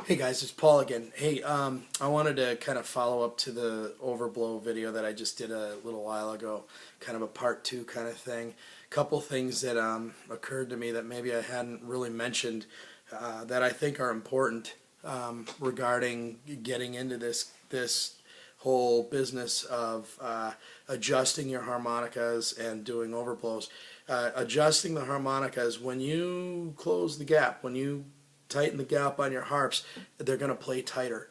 Hey guys, it's Paul again. Hey, I wanted to kind of follow up to the Overblow video that I just did a little while ago, kind of a part two kind of thing. Couple things that occurred to me that maybe I hadn't really mentioned that I think are important regarding getting into this whole business of adjusting your harmonicas and doing overblows. Adjusting the harmonicas, when you close the gap, when you tighten the gap on your harps, they're going to play tighter.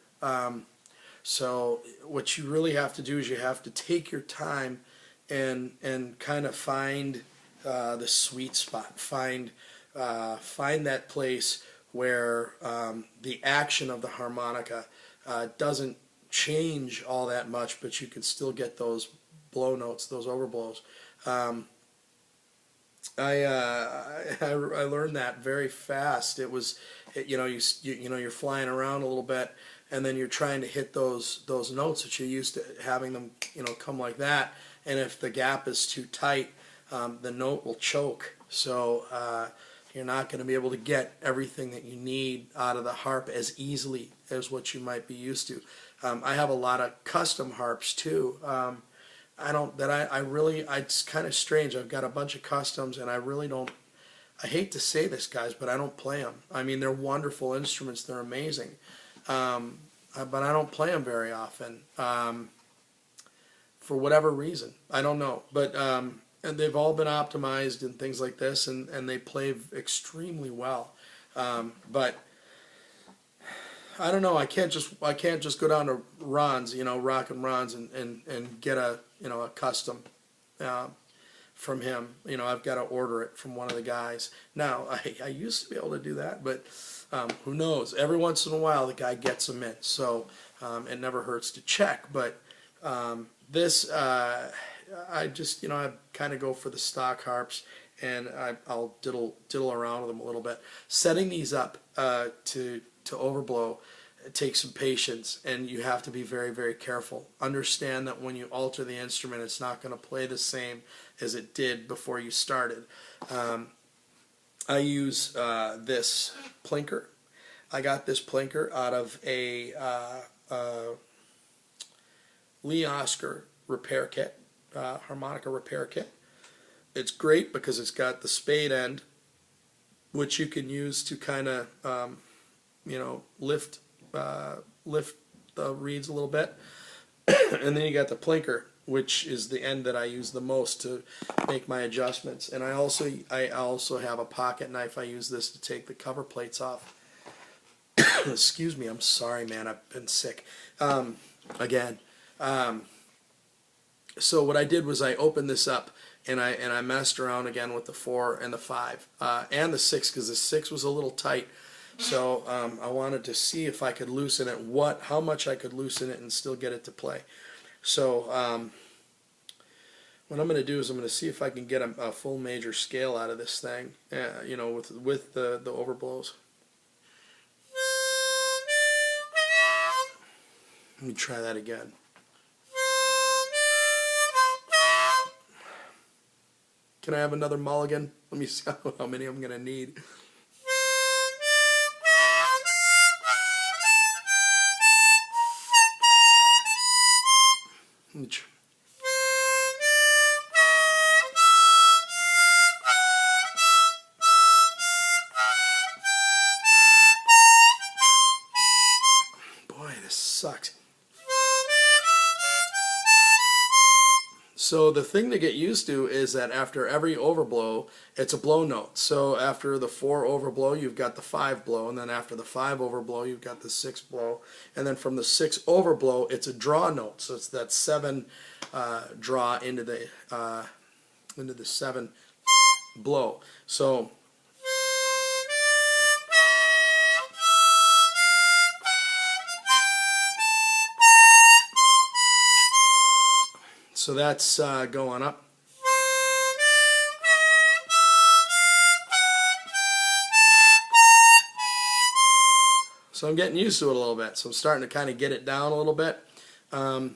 So what you really have to do is you have to take your time and kind of find the sweet spot. Find that place where the action of the harmonica doesn't change all that much, but you can still get those blow notes, those overblows. I learned that very fast. It was, you're flying around a little bit, and then you're trying to hit those notes that you're used to having them, come like that. And if the gap is too tight, the note will choke. So you're not going to be able to get everything that you need out of the harp as easily as what you might be used to. I have a lot of custom harps too. It's kind of strange. I've got a bunch of customs, and I really don't, I hate to say this, guys, but I don't play them. I mean, they're wonderful instruments. They're amazing. But I don't play them very often for whatever reason. I don't know. But and they've all been optimized and things like this, and they play extremely well. But I don't know. I can't just go down to Ron's, Rock and Ron's, and get a custom from him. I've got to order it from one of the guys. Now I used to be able to do that, but who knows? Every once in a while the guy gets them in, so it never hurts to check. But this I just I kind of go for the stock harps, and I'll diddle around with them a little bit. Setting these up to overblow, it takes some patience, and you have to be very, very careful. Understand that when you alter the instrument, it's not going to play the same as it did before you started. I use this plinker. I got this plinker out of a Lee Oscar repair kit, harmonica repair kit. It's great because it's got the spade end, which you can use to kind of lift the reeds a little bit. And then you got the plinker, which is the end that I use the most to make my adjustments. And I also have a pocket knife. I use this to take the cover plates off. Excuse me, I'm sorry, man, I've been sick again. So what I did was I opened this up, and I messed around again with the 4 and the 5 and the 6, because the 6 was a little tight. So I wanted to see if I could loosen it, how much I could loosen it and still get it to play. So what I'm going to do is I'm going to see if I can get a full major scale out of this thing, with the overblows. Let me try that again. Can I have another mulligan? Let me see how many I'm going to need. Boy, this sucks. So the thing to get used to is that after every overblow, it's a blow note. So after the 4 overblow, you've got the 5 blow, and then after the 5 overblow, you've got the 6 blow, and then from the 6 overblow, it's a draw note. So it's that 7 draw into the 7 blow. So that's going up. So I'm getting used to it a little bit. So I'm starting to kind of get it down a little bit. I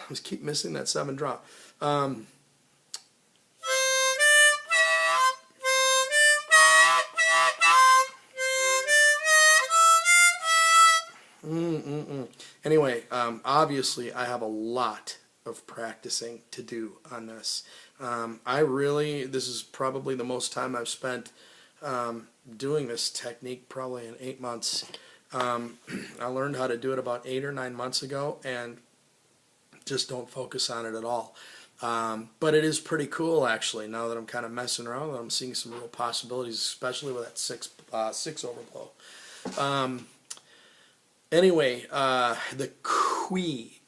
just keep missing that 7 draw. obviously I have a lot of practicing to do on this. This is probably the most time I've spent doing this technique, probably in 8 months. I learned how to do it about 8 or 9 months ago, and just don't focus on it at all. But it is pretty cool, actually, now that I'm kind of messing around with it. I'm seeing some real possibilities, especially with that six overblow. Anyway, the qui,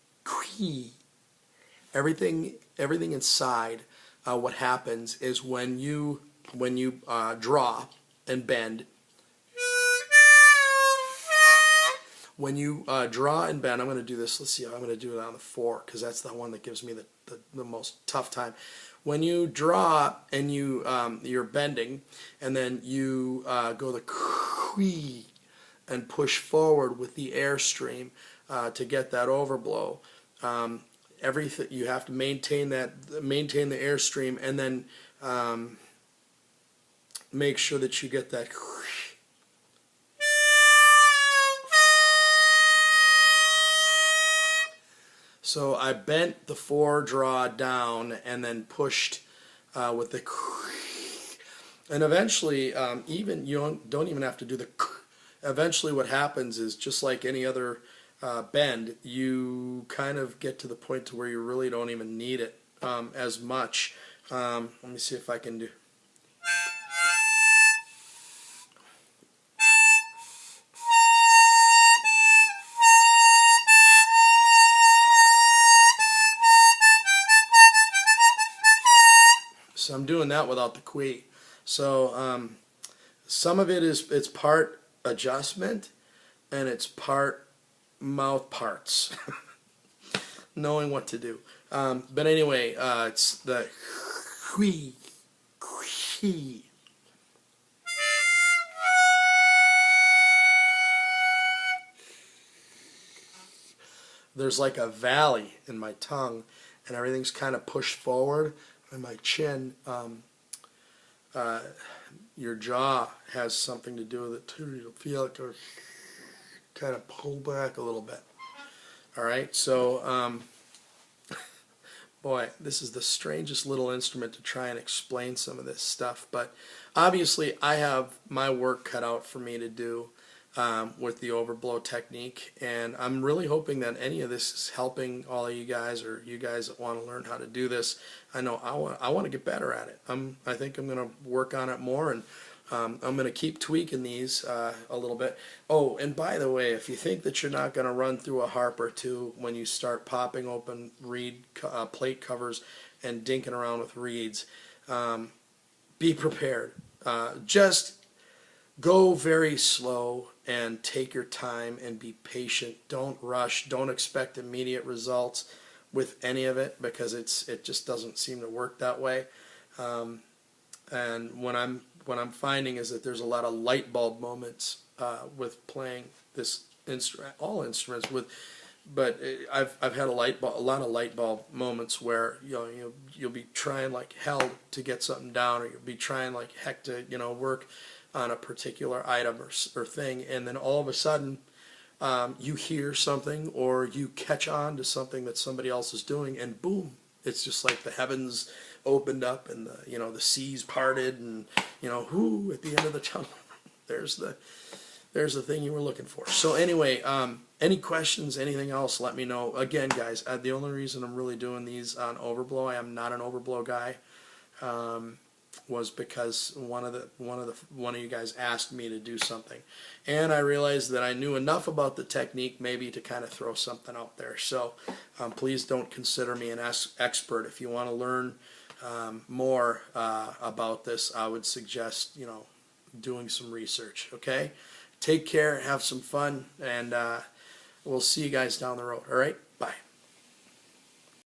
everything inside, what happens is when you draw and bend. When you draw and bend, I'm going to do this. Let's see, I'm going to do it on the 4 because that's the one that gives me the most tough time. When you draw and you're bending, and then you go the qui and push forward with the airstream to get that overblow. Everything you have to maintain the airstream, and then make sure that you get that. So I bent the 4 draw down and then pushed with the, and eventually even you don't even have to do the. Eventually, what happens is, just like any other bend, you kind of get to the point to where you really don't even need it as much. Let me see if I can do. So I'm doing that without the qui. So some of it's part adjustment and it's part mouth parts, knowing what to do. But anyway, it's the qui. There's like a valley in my tongue, and everything's kind of pushed forward. And my chin, your jaw has something to do with it too. You'll feel it go kind of pull back a little bit. All right, so boy, this is the strangest little instrument to try and explain some of this stuff. But obviously, I have my work cut out for me to do with the overblow technique, and I'm really hoping that any of this is helping all of you guys, or you guys that want to learn how to do this. I know I want to get better at it. I think I'm going to work on it more, and I'm going to keep tweaking these a little bit. Oh, and by the way, if you think that you're not going to run through a harp or two when you start popping open reed plate covers and dinking around with reeds, be prepared. Just go very slow and take your time and be patient. Don't rush. Don't expect immediate results with any of it, because it just doesn't seem to work that way. And what I'm finding is that there's a lot of light bulb moments with playing this instrument, all instruments with. But I've had a lot of light bulb moments where you'll be trying like hell to get something down, or you'll be trying like heck to work on a particular item or thing, and then all of a sudden you hear something, or you catch on to something that somebody else is doing, and boom, it's just like the heavens opened up and the seas parted, and whoo, at the end of the tunnel there's the thing you were looking for. So anyway, any questions, anything else, let me know. Again, guys, the only reason I'm really doing these on overblow, I am not an overblow guy, was because one of you guys asked me to do something, and I realized that I knew enough about the technique maybe to kind of throw something out there. So please don't consider me an expert. If you want to learn more about this, I would suggest doing some research. Okay, take care, have some fun, and we'll see you guys down the road. All right, bye.